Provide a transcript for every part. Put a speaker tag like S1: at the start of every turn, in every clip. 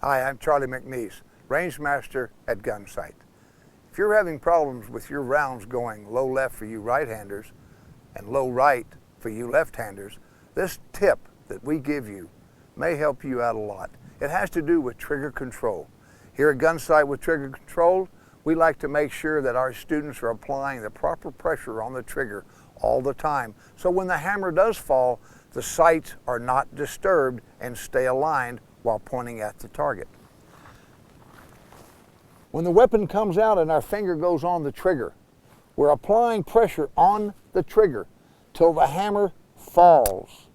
S1: Hi, I'm Charlie McNeese, Rangemaster at Gunsite. If you're having problems with your rounds going low left for you right-handers and low right for you left-handers, this tip that we give you may help you out a lot. It has to do with trigger control. Here at Gunsite with Trigger Control, we like to make sure that our students are applying the proper pressure on the trigger all the time. So when the hammer does fall, the sights are not disturbed and stay aligned while pointing at the target. When the weapon comes out and our finger goes on the trigger, we're applying pressure on the trigger till the hammer falls.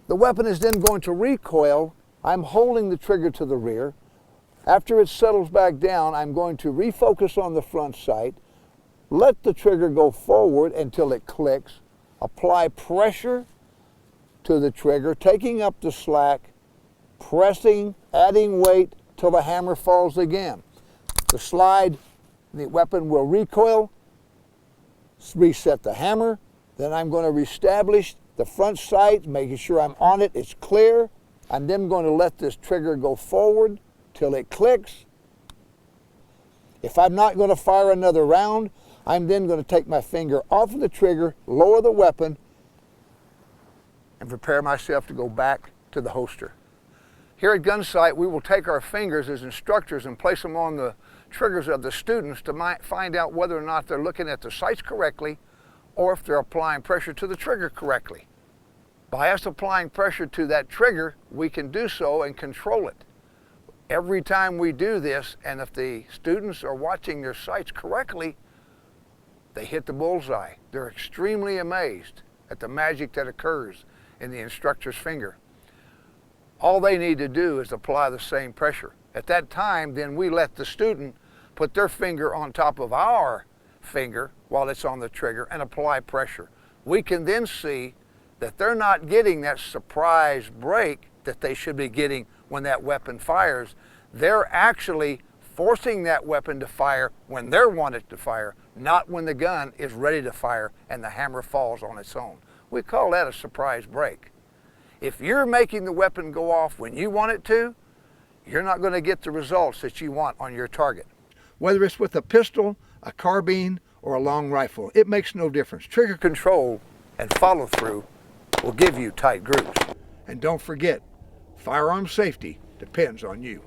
S1: The weapon is then going to recoil. I'm holding the trigger to the rear. After it settles back down, I'm going to refocus on the front sight, let the trigger go forward until it clicks, apply pressure to the trigger, taking up the slack, pressing, adding weight till the hammer falls again. The slide, the weapon will recoil, reset the hammer, then I'm going to reestablish the front sight, making sure I'm on it, it's clear. I'm then going to let this trigger go forward till it clicks. If I'm not going to fire another round, I'm then going to take my finger off of the trigger, lower the weapon, and prepare myself to go back to the holster. Here at Gunsite, we will take our fingers as instructors and place them on the triggers of the students to find out whether or not they're looking at the sights correctly or if they're applying pressure to the trigger correctly. By us applying pressure to that trigger, we can do so and control it. Every time we do this, and if the students are watching their sights correctly, they hit the bullseye. They're extremely amazed at the magic that occurs in the instructor's finger. All they need to do is apply the same pressure. At that time, then we let the student put their finger on top of our finger while it's on the trigger and apply pressure. We can then see that they're not getting that surprise break that they should be getting when that weapon fires. They're actually forcing that weapon to fire when they want it to fire, not when the gun is ready to fire and the hammer falls on its own. We call that a surprise break. If you're making the weapon go off when you want it to, you're not going to get the results that you want on your target. Whether it's with a pistol, a carbine, or a long rifle, it makes no difference. Trigger control and follow through will give you tight groups. And don't forget, firearm safety depends on you.